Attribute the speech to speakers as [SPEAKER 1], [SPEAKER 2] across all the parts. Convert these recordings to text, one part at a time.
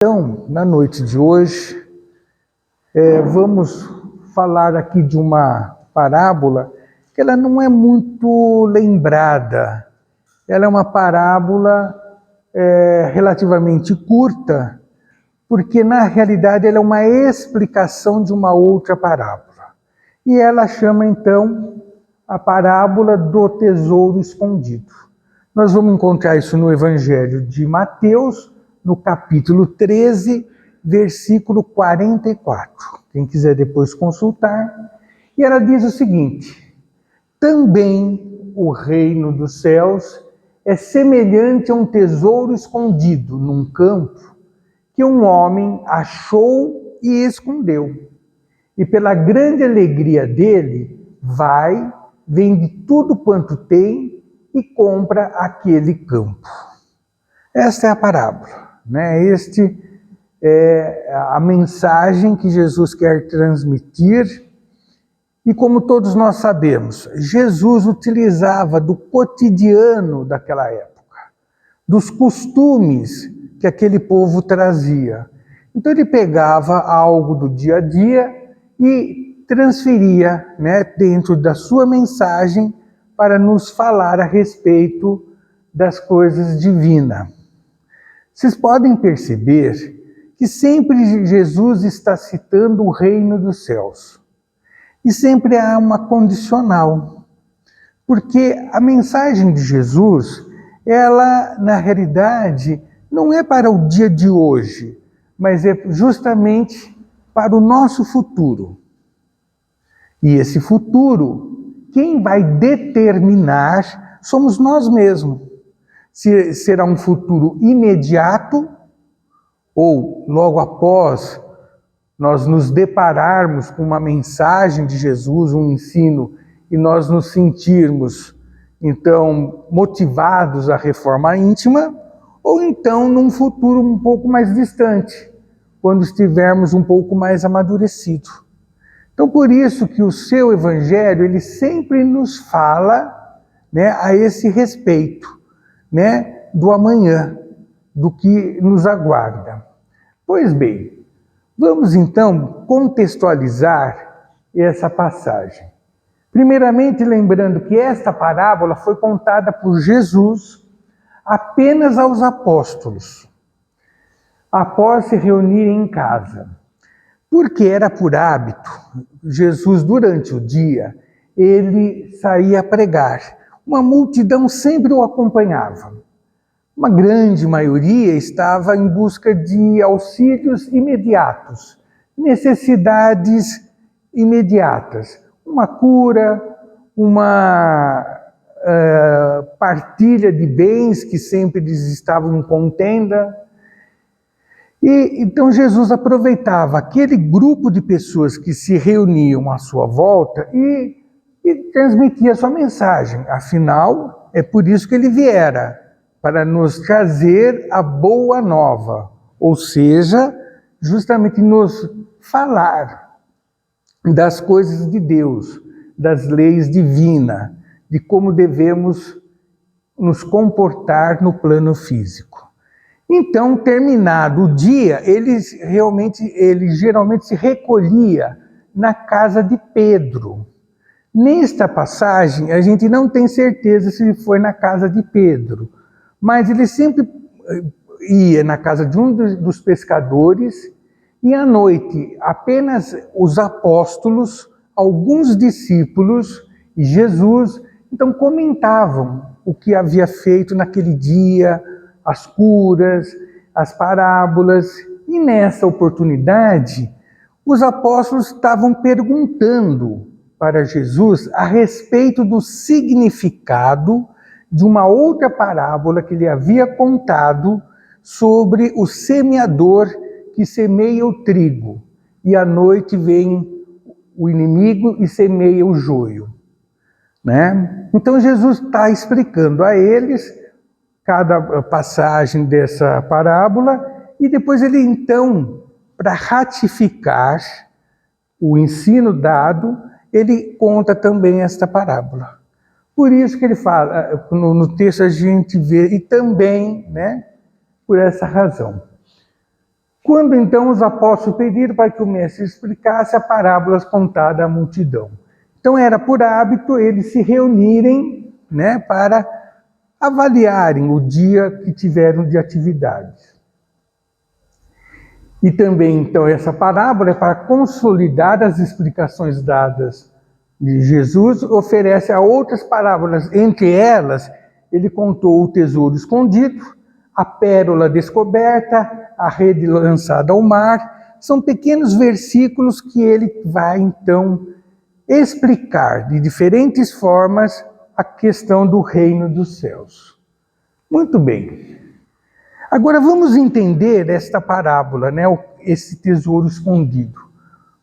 [SPEAKER 1] Então, na noite de hoje, vamos falar aqui de uma parábola que ela não é muito lembrada. Ela é uma parábola relativamente curta, porque na realidade ela é uma explicação de uma outra parábola. E ela chama então a parábola do tesouro escondido. Nós vamos encontrar isso no Evangelho de Mateus, no capítulo 13, versículo 44. Quem quiser depois consultar. E ela diz o seguinte: também o reino dos céus é semelhante a um tesouro escondido num campo que um homem achou e escondeu. E pela grande alegria dele, vai, vende tudo quanto tem e compra aquele campo. Esta é a parábola. Este é a mensagem que Jesus quer transmitir. E como todos nós sabemos, Jesus utilizava do cotidiano daquela época, dos costumes que aquele povo trazia. Então ele pegava algo do dia a dia e transferia, dentro da sua mensagem para nos falar a respeito das coisas divinas. Vocês podem perceber que sempre Jesus está citando o reino dos céus. E sempre há uma condicional. Porque a mensagem de Jesus, ela, na realidade, não é para o dia de hoje, mas é justamente para o nosso futuro. E esse futuro, quem vai determinar somos nós mesmos. Se será um futuro imediato, ou logo após nós nos depararmos com uma mensagem de Jesus, um ensino, e nós nos sentirmos, então, motivados à reforma íntima, ou então num futuro um pouco mais distante, quando estivermos um pouco mais amadurecidos. Então, por isso que o seu Evangelho, ele sempre nos fala, a esse respeito, do amanhã, do que nos aguarda. Pois bem, vamos então contextualizar essa passagem. Primeiramente, lembrando que esta parábola foi contada por Jesus apenas aos apóstolos, após se reunirem em casa. Porque era por hábito, Jesus, durante o dia, ele saía a pregar. Uma multidão sempre o acompanhava. Uma grande maioria estava em busca de auxílios imediatos, necessidades imediatas. Uma cura, uma partilha de bens que sempre eles estavam em contenda. E então Jesus aproveitava aquele grupo de pessoas que se reuniam à sua volta e transmitia a sua mensagem. Afinal, é por isso que ele viera, para nos trazer a boa nova, ou seja, justamente nos falar das coisas de Deus, das leis divinas, de como devemos nos comportar no plano físico. Então, terminado o dia, ele geralmente se recolhia na casa de Pedro. Nesta passagem, a gente não tem certeza se foi na casa de Pedro, mas ele sempre ia na casa de um dos pescadores e à noite apenas os apóstolos, alguns discípulos e Jesus, então comentavam o que havia feito naquele dia, as curas, as parábolas. E nessa oportunidade, os apóstolos estavam perguntando para Jesus a respeito do significado de uma outra parábola que ele havia contado sobre o semeador que semeia o trigo. E à noite vem o inimigo e semeia o joio. Então Jesus está explicando a eles cada passagem dessa parábola, e depois ele então, para ratificar o ensino dado, ele conta também esta parábola. Por isso que ele fala, no texto a gente vê, e também, por essa razão. quando então os apóstolos pediram para que o mestre explicasse a parábola contada à multidão. Então era por hábito eles se reunirem, né, para avaliarem o dia que tiveram de atividades. E também, então, essa parábola é para consolidar as explicações dadas de Jesus, oferece a outras parábolas. Entre elas, ele contou o tesouro escondido, a pérola descoberta, a rede lançada ao mar. São pequenos versículos que ele vai, então, explicar de diferentes formas a questão do reino dos céus. Muito bem. Agora vamos entender esta parábola, né, esse tesouro escondido.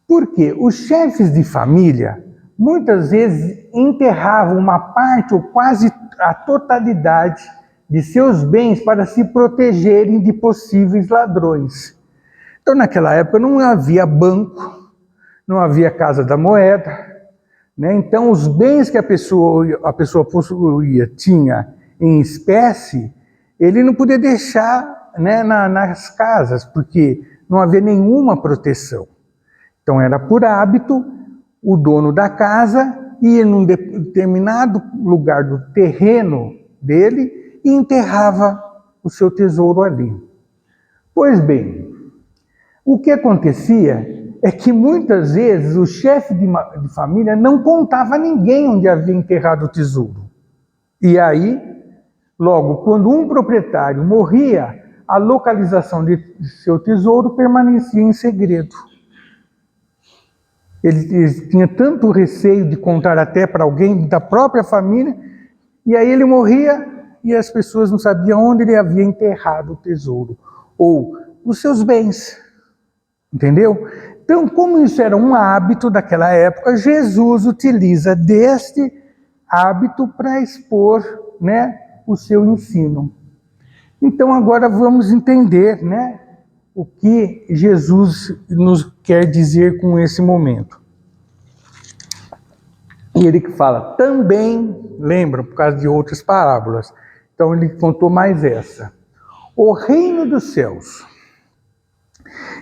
[SPEAKER 1] Porque os chefes de família, muitas vezes, enterravam uma parte ou quase a totalidade de seus bens para se protegerem de possíveis ladrões. Então, naquela época, não havia banco, não havia casa da moeda, né? Então, os bens que a pessoa possuía, tinha em espécie, ele não podia deixar, né, nas casas, porque não havia nenhuma proteção. Então era por hábito, o dono da casa ia num determinado lugar do terreno dele e enterrava o seu tesouro ali. Pois bem, o que acontecia é que muitas vezes o chefe de família não contava a ninguém onde havia enterrado o tesouro. E aí, logo, quando um proprietário morria, a localização de seu tesouro permanecia em segredo. Ele tinha tanto receio de contar até para alguém da própria família, e aí ele morria e as pessoas não sabiam onde ele havia enterrado o tesouro, ou os seus bens. Entendeu? Então, como isso era um hábito daquela época, Jesus utiliza deste hábito para expor, né, o seu ensino. Então agora vamos entender, né, o que Jesus nos quer dizer com esse momento. E ele que fala também, lembram, por causa de outras parábolas, então ele contou mais essa. O reino dos céus.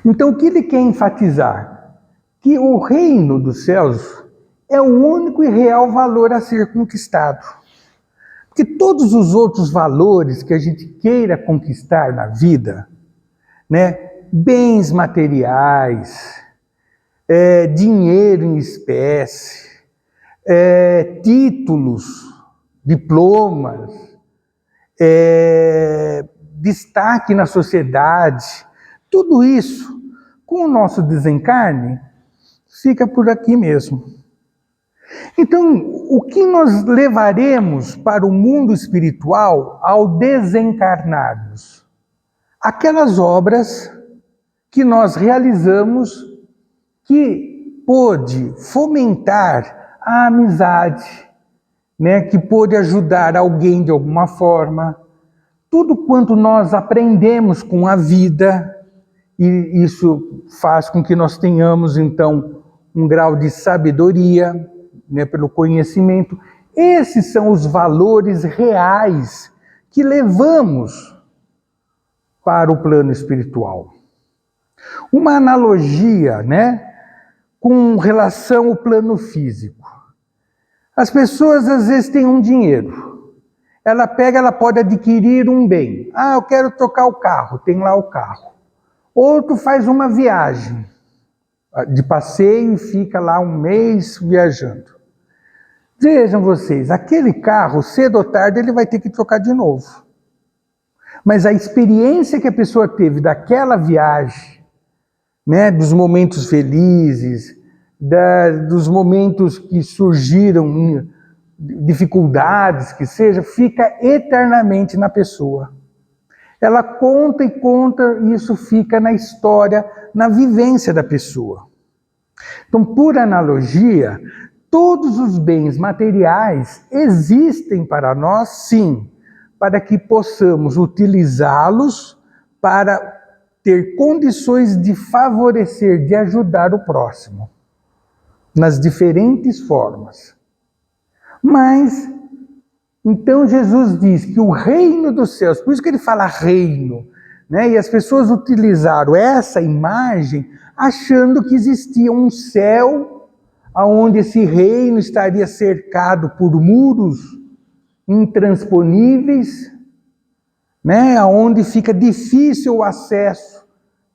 [SPEAKER 1] Então o que ele quer enfatizar? Que o reino dos céus é o único e real valor a ser conquistado. Porque todos os outros valores que a gente queira conquistar na vida, né, bens materiais, dinheiro em espécie, títulos, diplomas, destaque na sociedade, tudo isso, com o nosso desencarne, fica por aqui mesmo. Então, o que nós levaremos para o mundo espiritual ao desencarnarmos? Aquelas obras que nós realizamos que pôde fomentar a amizade, né, que pôde ajudar alguém de alguma forma. Tudo quanto nós aprendemos com a vida, e isso faz com que nós tenhamos, então, um grau de sabedoria, né, pelo conhecimento. Esses são os valores reais que levamos para o plano espiritual. Uma analogia, né, com relação ao plano físico. As pessoas às vezes têm um dinheiro. Ela pode adquirir um bem. Eu quero trocar o carro, tem lá o carro. Outro faz uma viagem de passeio e fica lá um mês viajando. Vejam vocês, aquele carro, cedo ou tarde, ele vai ter que trocar de novo. Mas a experiência que a pessoa teve daquela viagem, né, dos momentos felizes, dos momentos que surgiram, dificuldades que seja, fica eternamente na pessoa. Ela conta e conta, e isso fica na história, na vivência da pessoa. Então, por analogia, todos os bens materiais existem para nós, sim, para que possamos utilizá-los para ter condições de favorecer, de ajudar o próximo, nas diferentes formas. Mas, então Jesus diz que o reino dos céus, por isso que ele fala reino, né? E as pessoas utilizaram essa imagem achando que existia um céu onde esse reino estaria cercado por muros intransponíveis, né? Onde fica difícil o acesso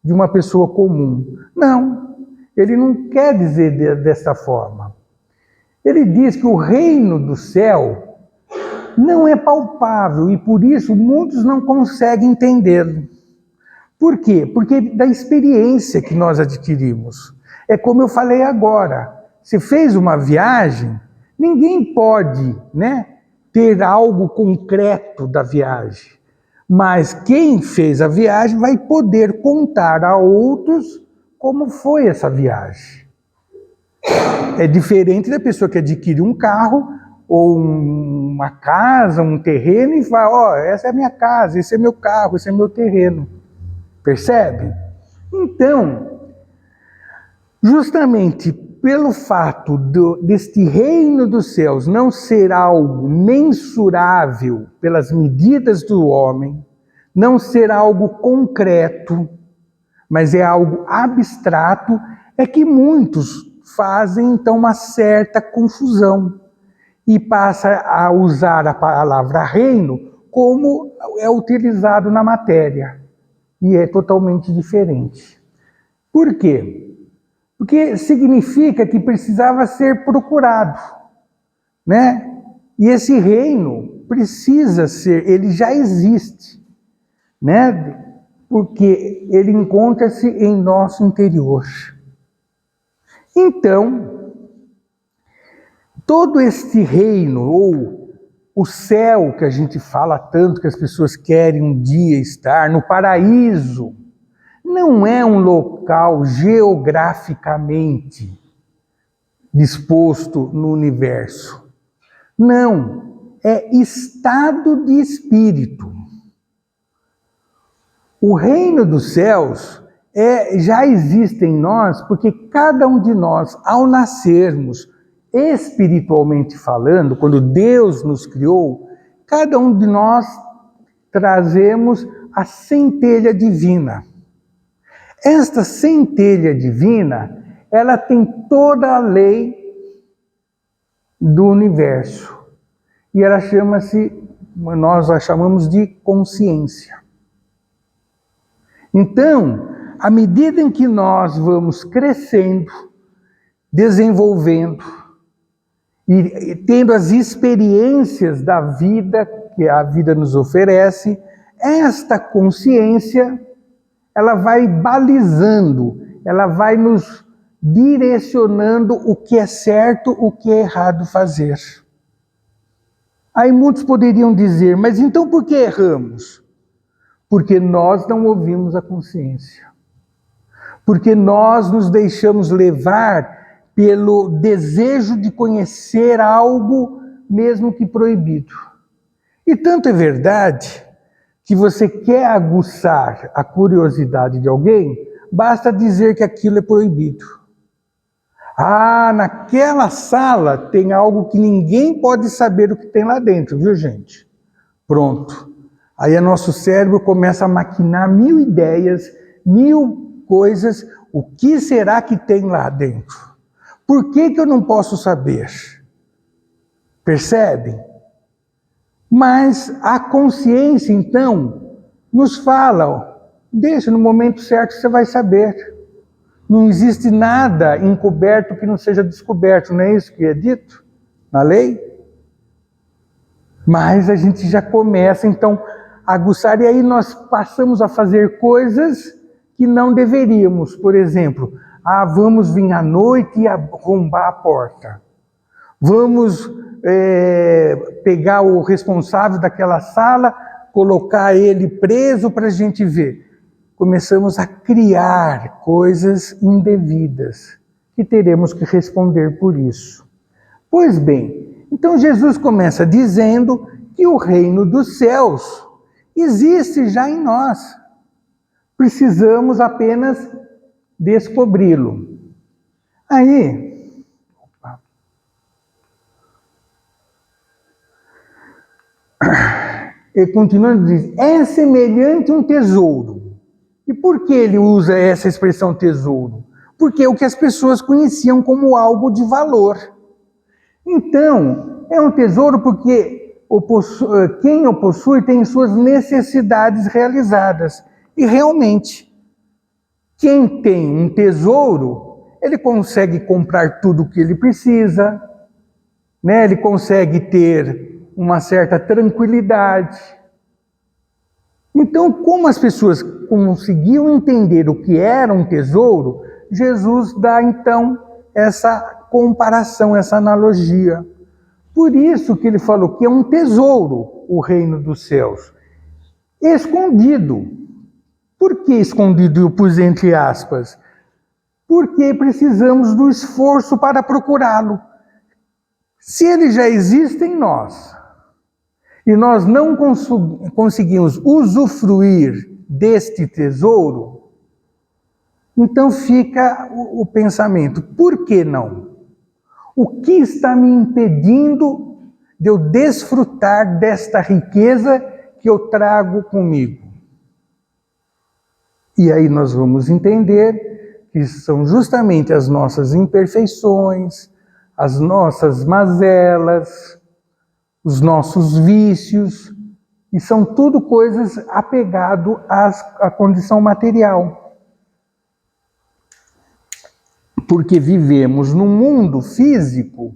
[SPEAKER 1] de uma pessoa comum. Não, ele não quer dizer dessa forma. Ele diz que o reino do céu não é palpável e por isso muitos não conseguem entendê-lo. Por quê? Porque da experiência que nós adquirimos. É como eu falei agora, se fez uma viagem, ninguém pode, né, ter algo concreto da viagem. Mas quem fez a viagem vai poder contar a outros como foi essa viagem. É diferente da pessoa que adquire um carro ou uma casa, um terreno e fala, ó, essa é a minha casa, esse é meu carro, esse é meu terreno. Percebe? Então, justamente pelo fato deste reino dos céus não ser algo mensurável pelas medidas do homem, não ser algo concreto, mas é algo abstrato, é que muitos fazem então uma certa confusão e passa a usar a palavra reino como é utilizado na matéria. E é totalmente diferente. Por quê? Porque significa que precisava ser procurado, né? E esse reino precisa ser, ele já existe, né? Porque ele encontra-se em nosso interior. Então, todo este reino, ou o céu que a gente fala tanto que as pessoas querem um dia estar, no paraíso, não é um local geograficamente disposto no universo. Não, é estado de espírito. O reino dos céus já existe em nós porque cada um de nós, ao nascermos, espiritualmente falando, quando Deus nos criou, cada um de nós trazemos a centelha divina. Esta centelha divina, ela tem toda a lei do universo. E ela nós a chamamos de consciência. Então, à medida em que nós vamos crescendo, desenvolvendo e tendo as experiências da vida que a vida nos oferece, esta consciência, ela vai balizando, ela vai nos direcionando o que é certo, o que é errado fazer. Aí muitos poderiam dizer, mas então por que erramos? Porque nós não ouvimos a consciência. Porque nós nos deixamos levar pelo desejo de conhecer algo, mesmo que proibido. E tanto é verdade que você quer aguçar a curiosidade de alguém, basta dizer que aquilo é proibido. Ah, naquela sala tem algo que ninguém pode saber o que tem lá dentro, viu, gente? Pronto. Aí nosso cérebro começa a maquinar 1000 ideias, 1000 coisas. O que será que tem lá dentro? Por que eu não posso saber? Percebe? Mas a consciência, então, nos fala, ó, deixa no momento certo você vai saber. Não existe nada encoberto que não seja descoberto, não é isso que é dito na lei? Mas a gente já começa, então, a aguçar, e aí nós passamos a fazer coisas que não deveríamos. Por exemplo, vamos vir à noite e arrombar a porta. Vamos pegar o responsável daquela sala, colocar ele preso para a gente ver. Começamos a criar coisas indevidas, que teremos que responder por isso. Pois bem, então Jesus começa dizendo que o reino dos céus existe já em nós. Precisamos apenas descobri-lo. Aí, ele continuando diz, é semelhante a um tesouro. E por que ele usa essa expressão tesouro? Porque é o que as pessoas conheciam como algo de valor. Então, é um tesouro porque quem o possui tem suas necessidades realizadas. E realmente, quem tem um tesouro, ele consegue comprar tudo o que ele precisa, né? Ele consegue ter uma certa tranquilidade. Então, como as pessoas conseguiam entender o que era um tesouro, Jesus dá então essa comparação, essa analogia. Por isso que ele falou que é um tesouro o reino dos céus, escondido. Por que escondido eu pus entre aspas? Porque precisamos do esforço para procurá-lo. Se ele já existe em nós, e nós não conseguimos usufruir deste tesouro, então fica o pensamento, por que não? O que está me impedindo de eu desfrutar desta riqueza que eu trago comigo? E aí nós vamos entender que são justamente as nossas imperfeições, as nossas mazelas, os nossos vícios, e são tudo coisas apegado à condição material. Porque vivemos num mundo físico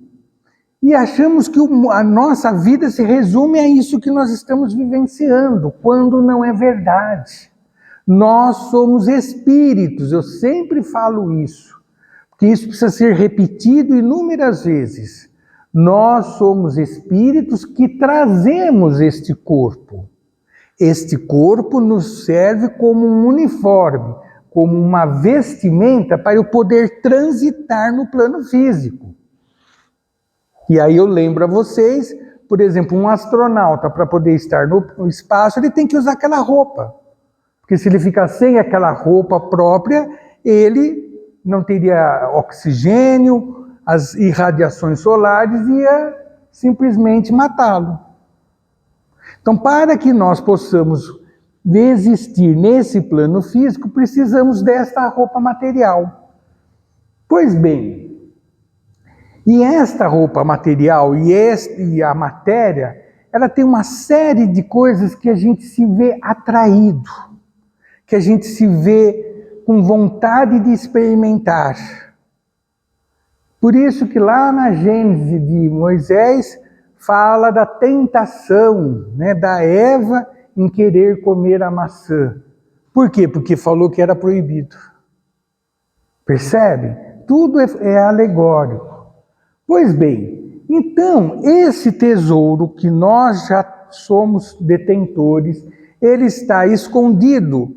[SPEAKER 1] e achamos que a nossa vida se resume a isso que nós estamos vivenciando, quando não é verdade. Nós somos espíritos, eu sempre falo isso, porque isso precisa ser repetido inúmeras vezes. Nós somos espíritos que trazemos este corpo. Este corpo nos serve como um uniforme, como uma vestimenta para eu poder transitar no plano físico. E aí eu lembro a vocês, por exemplo, um astronauta, para poder estar no espaço, ele tem que usar aquela roupa. Porque se ele ficar sem aquela roupa própria, ele não teria oxigênio, as irradiações solares ia simplesmente matá-lo. Então, para que nós possamos existir nesse plano físico, precisamos desta roupa material. Pois bem, e esta roupa material e a matéria, ela tem uma série de coisas que a gente se vê atraído, que a gente se vê com vontade de experimentar. Por isso que lá na Gênese de Moisés, fala da tentação, né, da Eva em querer comer a maçã. Por quê? Porque falou que era proibido. Percebe? Tudo é alegórico. Pois bem, então, esse tesouro que nós já somos detentores, ele está escondido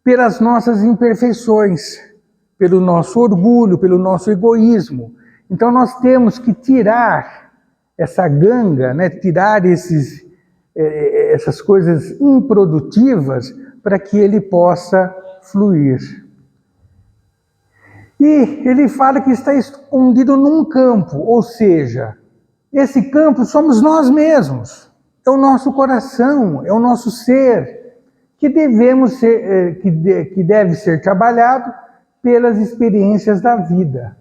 [SPEAKER 1] pelas nossas imperfeições, pelo nosso orgulho, pelo nosso egoísmo. Então nós temos que tirar essa ganga, né, tirar essas coisas improdutivas para que ele possa fluir. E ele fala que está escondido num campo, ou seja, esse campo somos nós mesmos, é o nosso coração, é o nosso ser, que deve ser trabalhado pelas experiências da vida.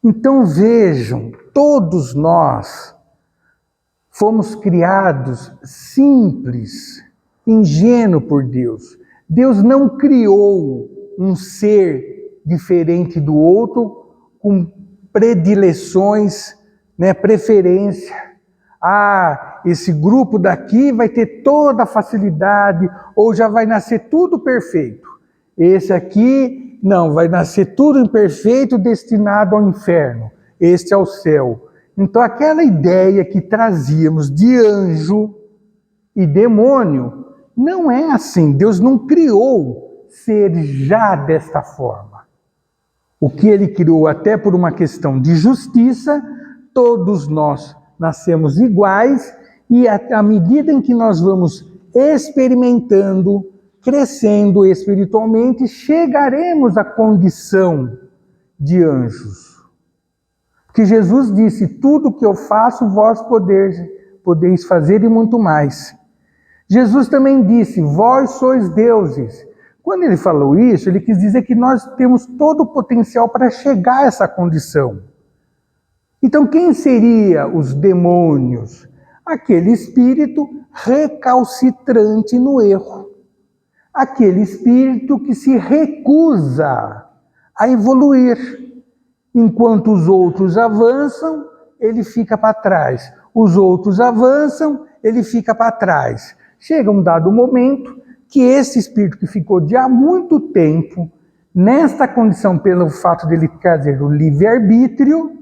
[SPEAKER 1] Então vejam, todos nós fomos criados simples, ingênuos por Deus. Deus não criou um ser diferente do outro com predileções, né, preferência. Esse grupo daqui vai ter toda a facilidade, ou já vai nascer tudo perfeito. Esse aqui, não, vai nascer tudo imperfeito, destinado ao inferno. Este é o céu. Então aquela ideia que trazíamos de anjo e demônio, não é assim. Deus não criou seres já desta forma. O que ele criou, até por uma questão de justiça, todos nós nascemos iguais, e à medida em que nós vamos experimentando, crescendo espiritualmente, chegaremos à condição de anjos. Porque Jesus disse, tudo que eu faço, vós podeis fazer e muito mais. Jesus também disse, vós sois deuses, Quando ele falou isso, ele quis dizer que nós temos todo o potencial para chegar a essa condição. Então, quem seria os demônios? Aquele espírito recalcitrante no erro. Aquele espírito que se recusa a evoluir. Enquanto os outros avançam, ele fica para trás. Os outros avançam, ele fica para trás. Chega um dado momento que esse espírito que ficou de há muito tempo, nesta condição pelo fato dele trazer o livre-arbítrio,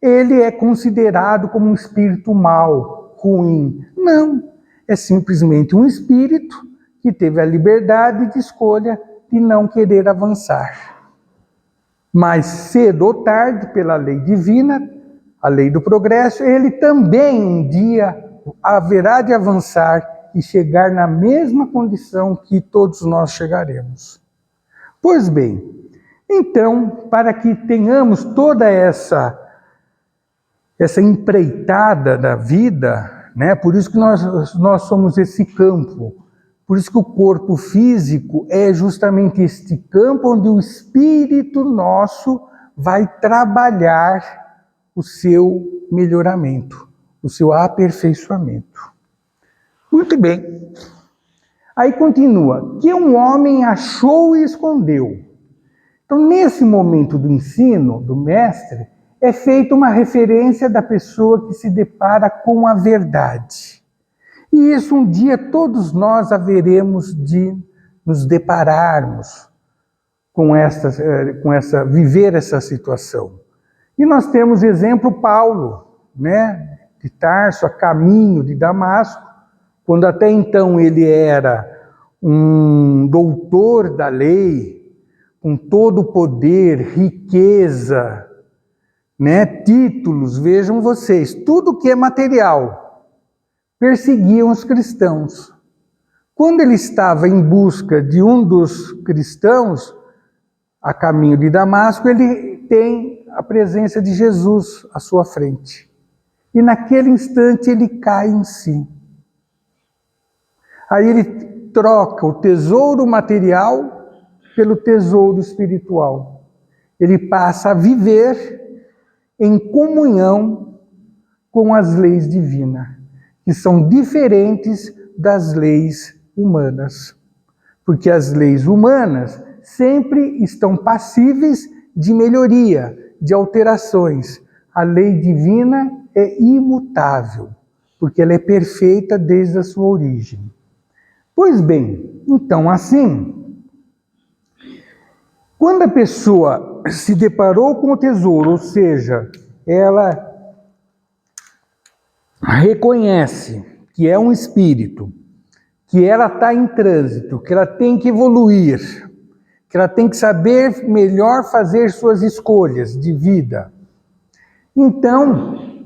[SPEAKER 1] ele é considerado como um espírito mau, ruim. Não, é simplesmente um espírito que teve a liberdade de escolha de não querer avançar. Mas cedo ou tarde, pela lei divina, a lei do progresso, ele também um dia haverá de avançar e chegar na mesma condição que todos nós chegaremos. Pois bem, então, para que tenhamos toda essa empreitada da vida, né? Por isso que nós somos esse campo, por isso que o corpo físico é justamente este campo onde o espírito nosso vai trabalhar o seu melhoramento, o seu aperfeiçoamento. Muito bem. Aí continua, que um homem achou e escondeu. Então, nesse momento do ensino do mestre, é feita uma referência da pessoa que se depara com a verdade. E isso um dia todos nós haveremos de nos depararmos viver essa situação. E nós temos exemplo Paulo, né, de Tarso, a caminho de Damasco, quando até então ele era um doutor da lei, com todo o poder, riqueza, né, títulos, vejam vocês, tudo que é material, perseguiam os cristãos. Quando ele estava em busca de um dos cristãos, a caminho de Damasco, ele tem a presença de Jesus à sua frente. E naquele instante ele cai em si. Aí ele troca o tesouro material pelo tesouro espiritual. Ele passa a viver em comunhão com as leis divinas, que são diferentes das leis humanas. Porque as leis humanas sempre estão passíveis de melhoria, de alterações. A lei divina é imutável, porque ela é perfeita desde a sua origem. Pois bem, então assim, quando a pessoa se deparou com o tesouro, ou seja, ela reconhece que é um espírito, que ela está em trânsito, que ela tem que evoluir, que ela tem que saber melhor fazer suas escolhas de vida. Então,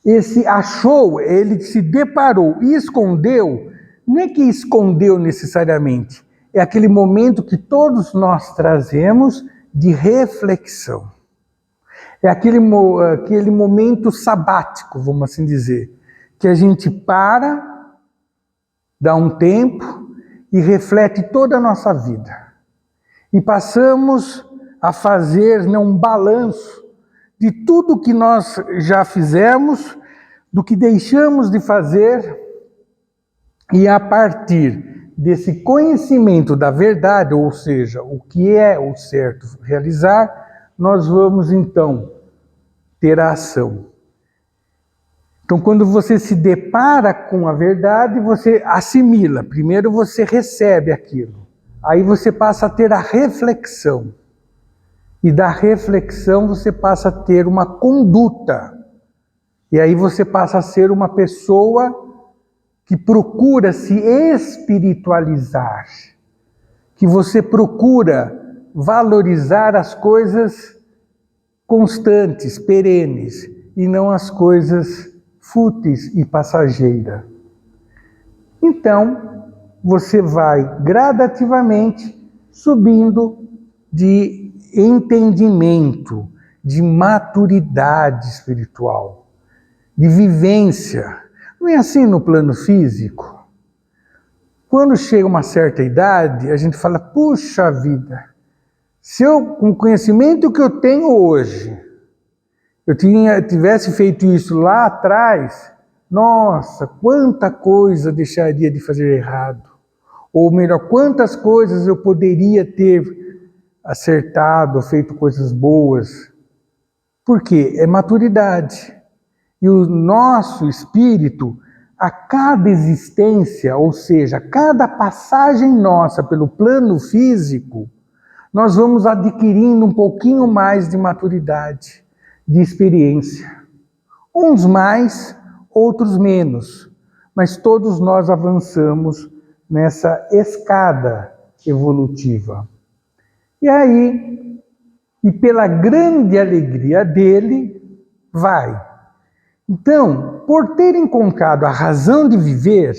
[SPEAKER 1] esse achou, ele se deparou e escondeu. Não é que escondeu necessariamente, é aquele momento que todos nós trazemos de reflexão. É aquele momento sabático, vamos assim dizer, que a gente para, dá um tempo e reflete toda a nossa vida. E passamos a fazer um balanço de tudo que nós já fizemos, do que deixamos de fazer. E a partir desse conhecimento da verdade, ou seja, o que é o certo realizar, nós vamos então ter a ação. Então, quando você se depara com a verdade, você assimila. Primeiro você recebe aquilo. Aí você passa a ter a reflexão. E da reflexão você passa a ter uma conduta. E aí você passa a ser uma pessoa que procura se espiritualizar, que você procura valorizar as coisas constantes, perenes, e não as coisas fúteis e passageiras. Então, você vai gradativamente subindo de entendimento, de maturidade espiritual, de vivência. Não é assim no plano físico? Quando chega uma certa idade, a gente fala, puxa vida, se eu, com o conhecimento que eu tenho hoje, eu tivesse feito isso lá atrás, nossa, quanta coisa deixaria de fazer errado. Ou melhor, quantas coisas eu poderia ter acertado, feito coisas boas. Por quê? É maturidade. E o nosso espírito, a cada existência, ou seja, cada passagem nossa pelo plano físico, nós vamos adquirindo um pouquinho mais de maturidade, de experiência. Uns mais, outros menos, mas todos nós avançamos nessa escada evolutiva. E aí, e pela grande alegria dele, vai. Então, por ter encontrado a razão de viver,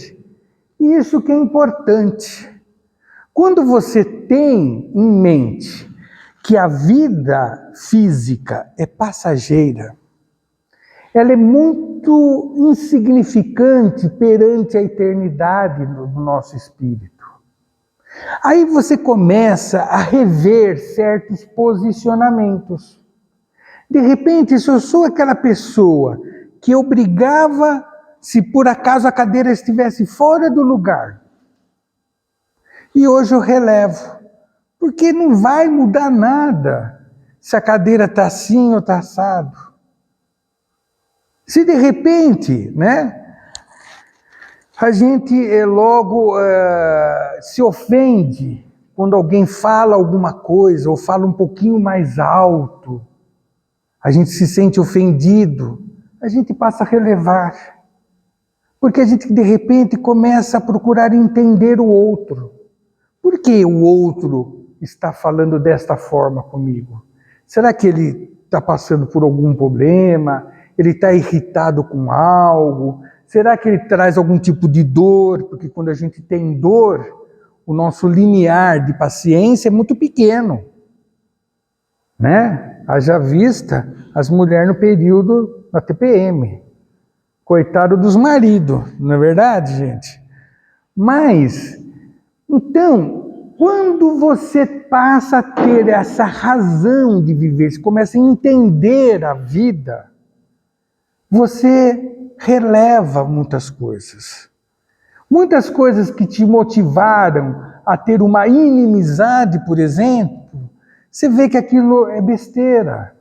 [SPEAKER 1] isso que é importante. Quando você tem em mente que a vida física é passageira, ela é muito insignificante perante a eternidade do nosso espírito. Aí você começa a rever certos posicionamentos. De repente, se eu sou aquela pessoa que obrigava, se por acaso a cadeira estivesse fora do lugar, e hoje eu relevo, porque não vai mudar nada se a cadeira está assim ou está assado. Se de repente, né, a gente logo se ofende quando alguém fala alguma coisa ou fala um pouquinho mais alto, a gente se sente ofendido, a gente passa a relevar. Porque a gente de repente começa a procurar entender o outro. Por que o outro está falando desta forma comigo? Será que ele está passando por algum problema? Ele está irritado com algo? Será que ele traz algum tipo de dor? Porque quando a gente tem dor, o nosso limiar de paciência é muito pequeno, né? Haja vista as mulheres no período da TPM. Coitado dos maridos, não é verdade, gente? Mas, então, quando você passa a ter essa razão de viver, você começa a entender a vida, você releva muitas coisas. Muitas coisas que te motivaram a ter uma inimizade, por exemplo, você vê que aquilo é besteira.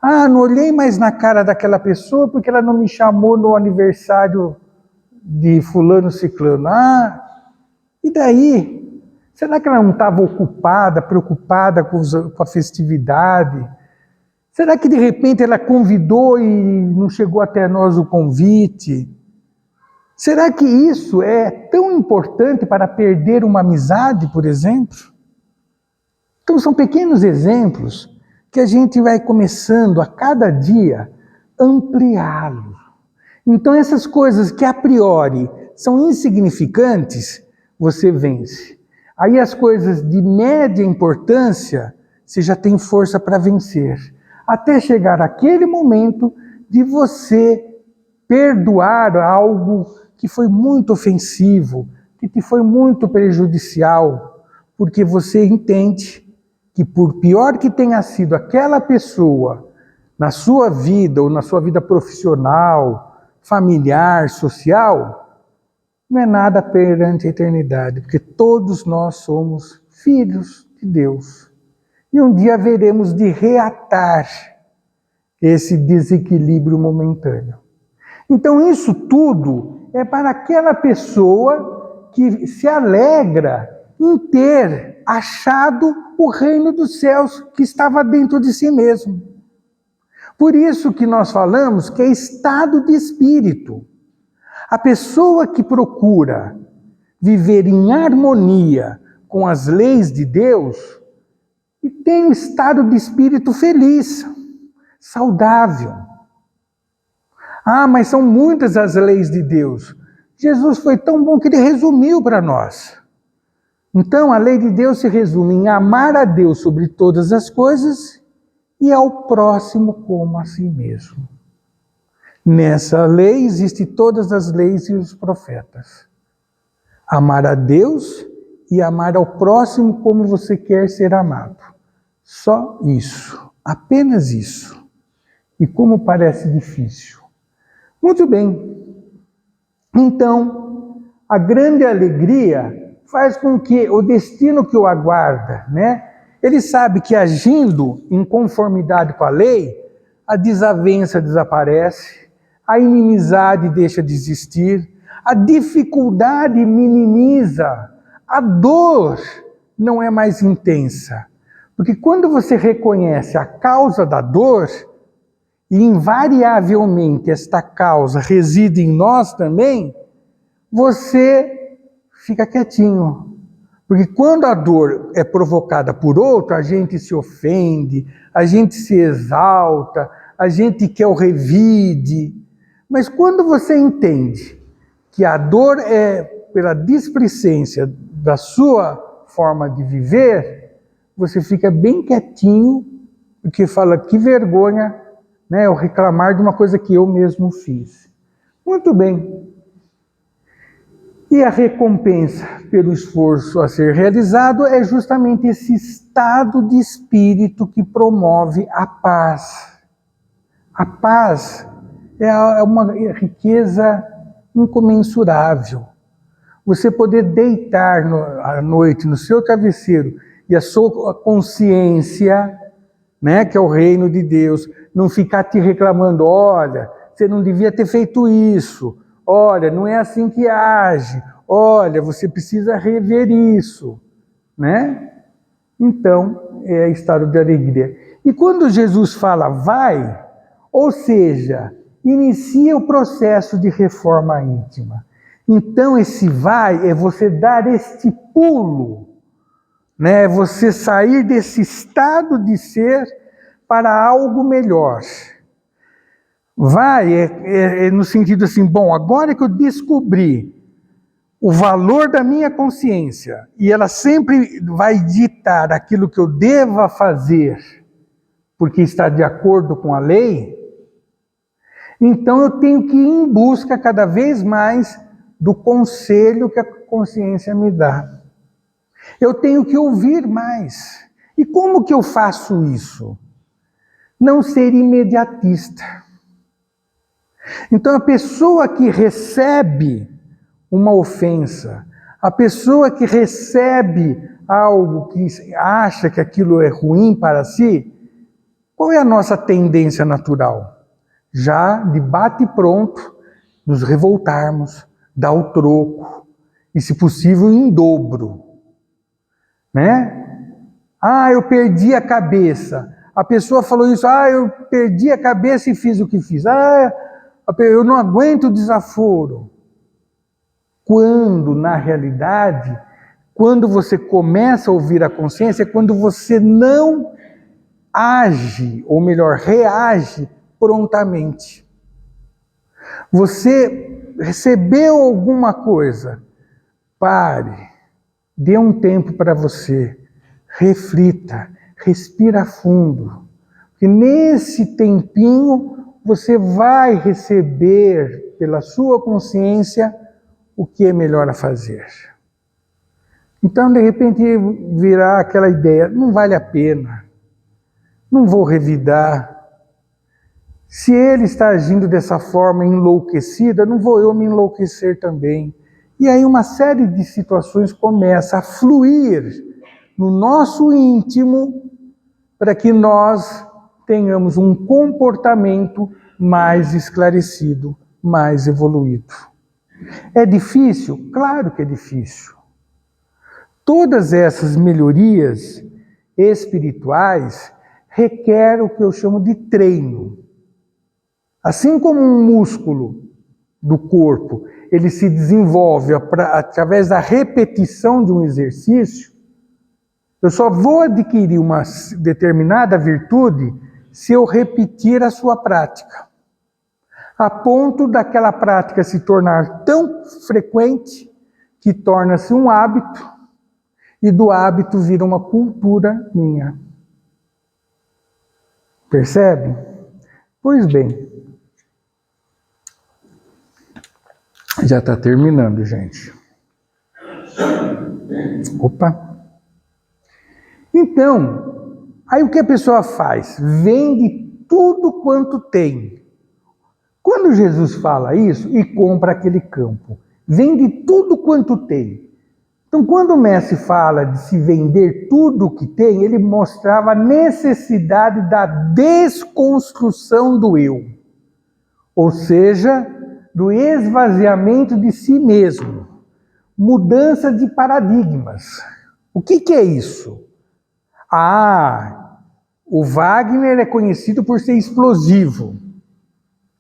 [SPEAKER 1] Ah, não olhei mais na cara daquela pessoa porque ela não me chamou no aniversário de fulano ciclano. Ah, e daí? Será que ela não estava ocupada, preocupada com a festividade? Será que de repente ela convidou e não chegou até nós o convite? Será que isso é tão importante para perder uma amizade, por exemplo? Então são pequenos exemplos que a gente vai começando a cada dia ampliá-lo. Então essas coisas que a priori são insignificantes, você vence. Aí as coisas de média importância, você já tem força para vencer. Até chegar aquele momento de você perdoar algo que foi muito ofensivo, que te foi muito prejudicial, porque você entende que por pior que tenha sido aquela pessoa na sua vida, ou na sua vida profissional, familiar, social, não é nada perante a eternidade, porque todos nós somos filhos de Deus. E um dia haveremos de reatar esse desequilíbrio momentâneo. Então isso tudo é para aquela pessoa que se alegra em ter achado o reino dos céus que estava dentro de si mesmo. Por isso que nós falamos que é estado de espírito. A pessoa que procura viver em harmonia com as leis de Deus e tem um estado de espírito feliz, saudável. Ah, mas são muitas as leis de Deus. Jesus foi tão bom que ele resumiu para nós. Então, a lei de Deus se resume em amar a Deus sobre todas as coisas e ao próximo como a si mesmo. Nessa lei existem todas as leis e os profetas. Amar a Deus e amar ao próximo como você quer ser amado. Só isso, apenas isso. E como parece difícil. Muito bem. Então, a grande alegria faz com que o destino que o aguarda, né? Ele sabe que agindo em conformidade com a lei, a desavença desaparece, a inimizade deixa de existir, a dificuldade minimiza, a dor não é mais intensa. Porque quando você reconhece a causa da dor, e invariavelmente esta causa reside em nós também, você fica quietinho. Porque quando a dor é provocada por outro, a gente se ofende, a gente se exalta, a gente quer o revide. Mas quando você entende que a dor é pela displicência da sua forma de viver, você fica bem quietinho, porque fala, que vergonha, né, eu reclamar de uma coisa que eu mesmo fiz. Muito bem. E a recompensa pelo esforço a ser realizado é justamente esse estado de espírito que promove a paz. A paz é uma riqueza incomensurável. Você poder deitar à noite no seu travesseiro e a sua consciência, né, que é o reino de Deus, não ficar te reclamando, olha, você não devia ter feito isso, olha, não é assim que age, olha, você precisa rever isso, né? Então, é estado de alegria. E quando Jesus fala vai, ou seja, inicia o processo de reforma íntima. Então, esse vai é você dar este pulo, né? Você sair desse estado de ser para algo melhor. Vai é no sentido assim, bom, agora que eu descobri o valor da minha consciência e ela sempre vai ditar aquilo que eu deva fazer, porque está de acordo com a lei, então eu tenho que ir em busca cada vez mais do conselho que a consciência me dá. Eu tenho que ouvir mais. E como que eu faço isso? Não ser imediatista. Então a pessoa que recebe uma ofensa, a pessoa que recebe algo que acha que aquilo é ruim para si, qual é a nossa tendência natural? Já de bate pronto, nos revoltarmos, dar o troco, e se possível em dobro, né? Ah, eu perdi a cabeça. A pessoa falou isso, ah, eu perdi a cabeça e fiz o que fiz. Ah, eu não aguento o desaforo. Quando, na realidade, quando você começa a ouvir a consciência, é quando você não age, ou melhor, reage prontamente. Você recebeu alguma coisa, pare, dê um tempo para você, reflita, respira fundo. E nesse tempinho você vai receber pela sua consciência o que é melhor a fazer. Então, de repente, virá aquela ideia, não vale a pena, não vou revidar. Se ele está agindo dessa forma enlouquecida, não vou eu me enlouquecer também. E aí uma série de situações começa a fluir no nosso íntimo para que nós tenhamos um comportamento mais esclarecido, mais evoluído. É difícil? Claro que é difícil. Todas essas melhorias espirituais requerem o que eu chamo de treino. Assim como um músculo do corpo, ele se desenvolve através da repetição de um exercício, eu só vou adquirir uma determinada virtude se eu repetir a sua prática. A ponto daquela prática se tornar tão frequente que torna-se um hábito e do hábito vira uma cultura minha. Percebe? Pois bem, já está terminando, gente. Opa! Então, aí o que a pessoa faz? Vende tudo quanto tem. Quando Jesus fala isso, e compra aquele campo, vende tudo quanto tem. Então, quando o mestre fala de se vender tudo que tem, ele mostrava a necessidade da desconstrução do eu. Ou seja, do esvaziamento de si mesmo. Mudança de paradigmas. O que é isso? O Wagner é conhecido por ser explosivo.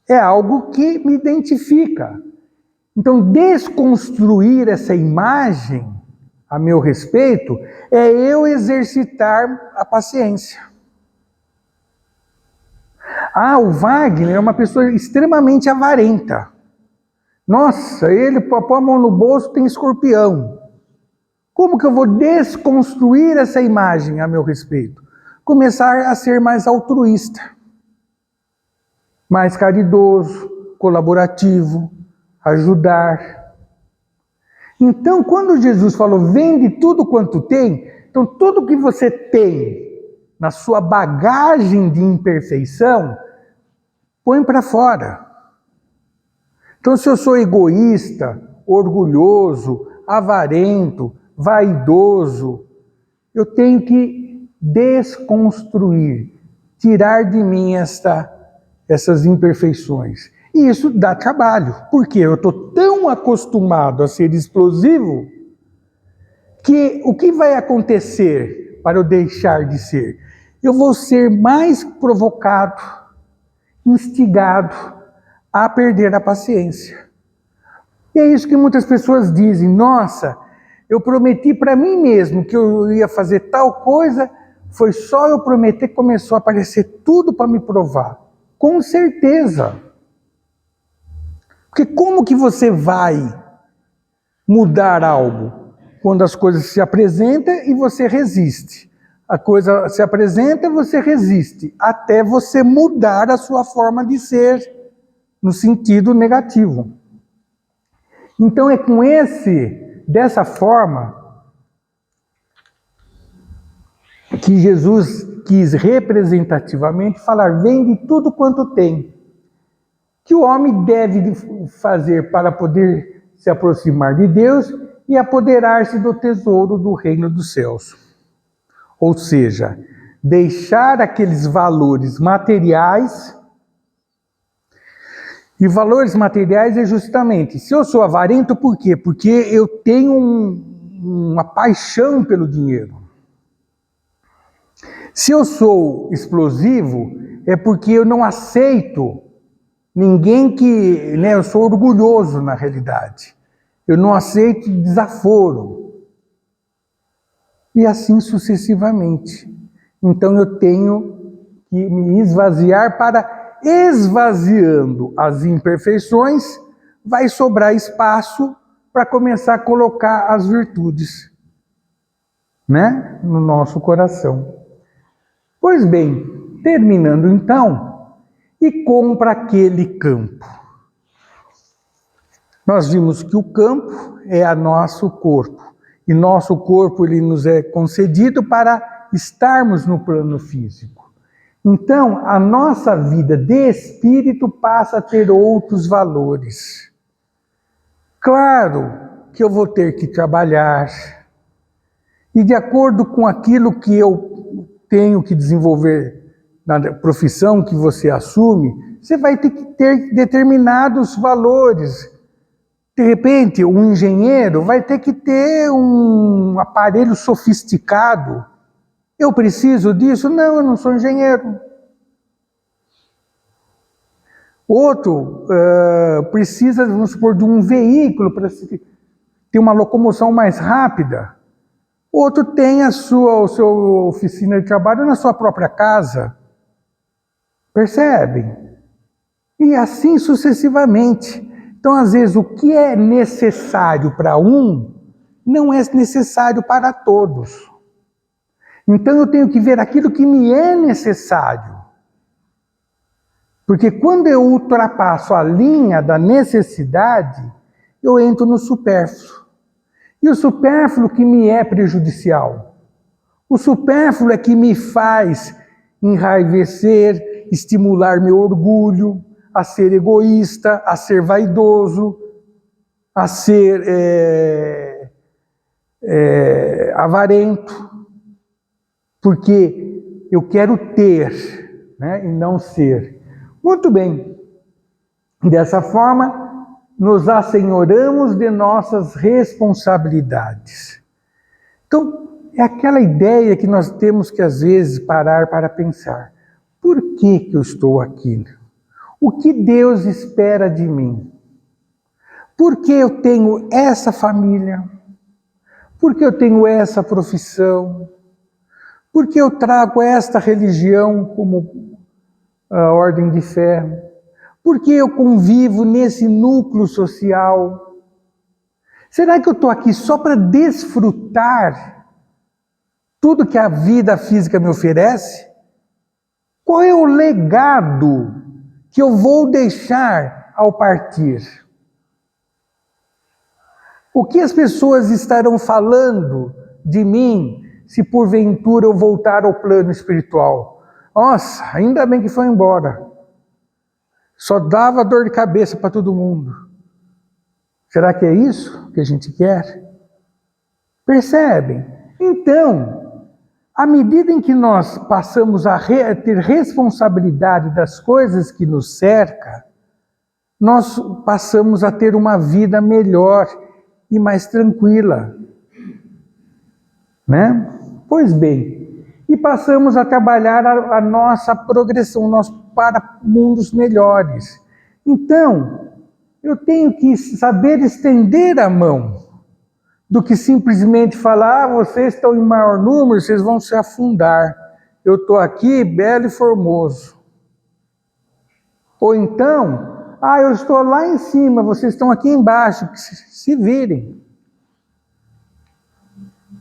[SPEAKER 1] É algo que me identifica. Então, desconstruir essa imagem a meu respeito é eu exercitar a paciência. O Wagner é uma pessoa extremamente avarenta. Nossa, ele põe a mão no bolso, tem escorpião. Como que eu vou desconstruir essa imagem a meu respeito? Começar a ser mais altruísta, mais caridoso, colaborativo, ajudar. Então, quando Jesus falou, vende tudo quanto tem, então tudo que você tem na sua bagagem de imperfeição, põe para fora. Então, se eu sou egoísta, orgulhoso, avarento, vaidoso, eu tenho que desconstruir, tirar de mim essas imperfeições. E isso dá trabalho, porque eu estou tão acostumado a ser explosivo que o que vai acontecer para eu deixar de ser? Eu vou ser mais provocado, instigado a perder a paciência. E é isso que muitas pessoas dizem, nossa, eu prometi para mim mesmo que eu ia fazer tal coisa, foi só eu prometer que começou a aparecer tudo para me provar. Com certeza. Porque como que você vai mudar algo? Quando as coisas se apresentam e você resiste. A coisa se apresenta e você resiste, até você mudar a sua forma de ser, no sentido negativo. Então é dessa forma, que Jesus quis representativamente falar, vende tudo quanto tem. Que o homem deve fazer para poder se aproximar de Deus e apoderar-se do tesouro do reino dos céus. Ou seja, deixar aqueles valores materiais. E valores materiais é justamente, se eu sou avarento, por quê? Porque eu tenho uma paixão pelo dinheiro. Se eu sou explosivo, é porque eu não aceito ninguém eu sou orgulhoso na realidade. Eu não aceito desaforo. E assim sucessivamente. Então eu tenho que me esvaziar para, esvaziando as imperfeições, vai sobrar espaço para começar a colocar as virtudes, né, no nosso coração. Pois bem, terminando então, e compra aquele campo. Nós vimos que o campo é nosso corpo, e nosso corpo ele nos é concedido para estarmos no plano físico. Então, a nossa vida de espírito passa a ter outros valores. Claro que eu vou ter que trabalhar, e de acordo com aquilo que eu tenho que desenvolver na profissão que você assume, você vai ter que ter determinados valores. De repente, um engenheiro vai ter que ter um aparelho sofisticado. Eu preciso disso? Não, eu não sou engenheiro. Outro precisa, vamos supor, de um veículo para ter uma locomoção mais rápida. Outro tem a sua oficina de trabalho na sua própria casa. Percebem? E assim sucessivamente. Então, às vezes, o que é necessário para um, não é necessário para todos. Então eu tenho que ver aquilo que me é necessário. Porque quando eu ultrapasso a linha da necessidade, eu entro no supérfluo. E o supérfluo que me é prejudicial. O supérfluo é que me faz enraivecer, estimular meu orgulho, a ser egoísta, a ser vaidoso, a ser avarento, porque eu quero ter, né, e não ser. Muito bem. Dessa forma, nos assenhoramos de nossas responsabilidades. Então, é aquela ideia que nós temos que, às vezes, parar para pensar. Por que eu estou aqui? O que Deus espera de mim? Por que eu tenho essa família? Por que eu tenho essa profissão? Por que eu trago esta religião como a ordem de fé? Por que eu convivo nesse núcleo social? Será que eu estou aqui só para desfrutar tudo que a vida física me oferece? Qual é o legado que eu vou deixar ao partir? O que as pessoas estarão falando de mim se porventura eu voltar ao plano espiritual? Nossa, ainda bem que foi embora. Só dava dor de cabeça para todo mundo. Será que é isso que a gente quer? Percebem? Então, à medida em que nós passamos a ter responsabilidade das coisas que nos cercam, nós passamos a ter uma vida melhor e mais tranquila, né? Pois bem, e passamos a trabalhar a nossa progressão, para mundos melhores. Então, eu tenho que saber estender a mão, do que simplesmente falar, vocês estão em maior número, vocês vão se afundar. Eu estou aqui, belo e formoso. Ou então, eu estou lá em cima, vocês estão aqui embaixo, que se virem.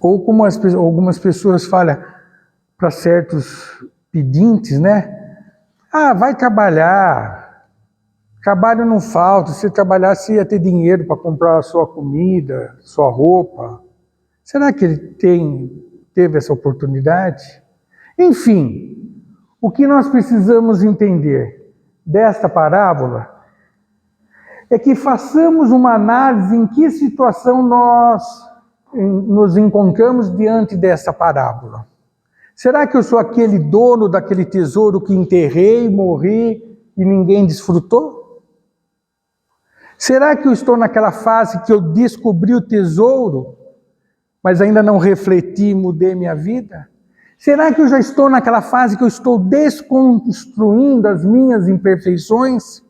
[SPEAKER 1] Ou como algumas pessoas falam para certos pedintes, né? Vai trabalhar. Trabalho não falta. Se trabalhar, você ia ter dinheiro para comprar a sua comida, sua roupa. Será que ele teve essa oportunidade? Enfim, o que nós precisamos entender desta parábola é que façamos uma análise em que situação nós nos encontramos diante dessa parábola. Será que eu sou aquele dono daquele tesouro que enterrei, morri e ninguém desfrutou? Será que eu estou naquela fase que eu descobri o tesouro, mas ainda não refleti e mudei minha vida? Será que eu já estou naquela fase que eu estou desconstruindo as minhas imperfeições?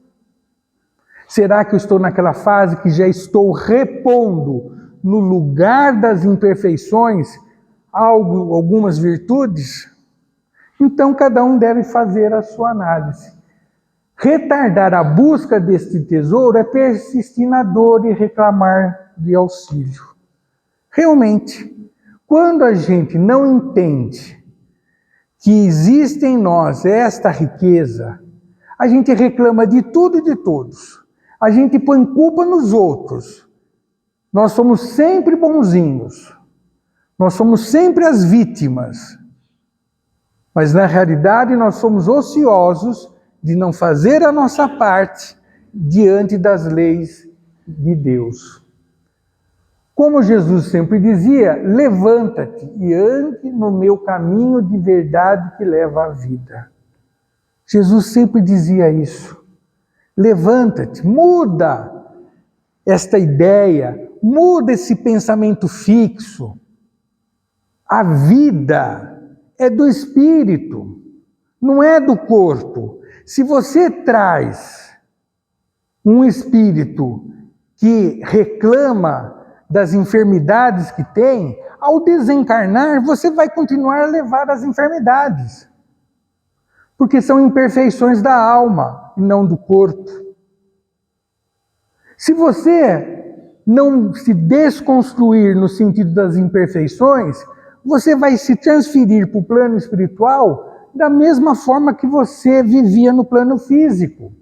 [SPEAKER 1] Será que eu estou naquela fase que já estou repondo no lugar das imperfeições algumas virtudes? Então cada um deve fazer a sua análise. Retardar a busca deste tesouro é persistir na dor e reclamar de auxílio. Realmente, quando a gente não entende que existe em nós esta riqueza, a gente reclama de tudo e de todos. A gente põe culpa nos outros. Nós somos sempre bonzinhos. Nós somos sempre as vítimas. Mas na realidade nós somos ociosos de não fazer a nossa parte diante das leis de Deus. Como Jesus sempre dizia, levanta-te e ande no meu caminho de verdade que leva à vida. Jesus sempre dizia isso. Levanta-te, muda esta ideia, muda esse pensamento fixo. A vida é do espírito, não é do corpo. Se você traz um espírito que reclama das enfermidades que tem, ao desencarnar, você vai continuar a levar as enfermidades. Porque são imperfeições da alma e não do corpo. Se você não se desconstruir no sentido das imperfeições, você vai se transferir para o plano espiritual da mesma forma que você vivia no plano físico.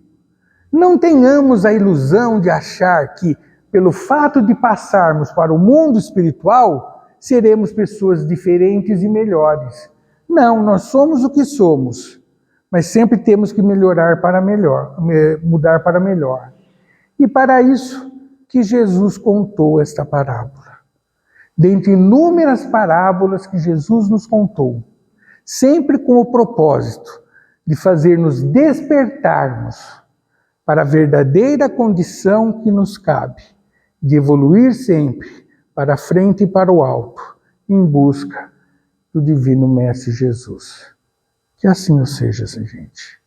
[SPEAKER 1] Não tenhamos a ilusão de achar que pelo fato de passarmos para o mundo espiritual, seremos pessoas diferentes e melhores. Não, nós somos o que somos, mas sempre temos que melhorar para melhor, mudar para melhor. E para isso que Jesus contou esta parábola. Dentre inúmeras parábolas que Jesus nos contou, sempre com o propósito de fazer-nos despertarmos para a verdadeira condição que nos cabe, de evoluir sempre para a frente e para o alto, em busca do Divino Mestre Jesus. Que assim o seja, gente.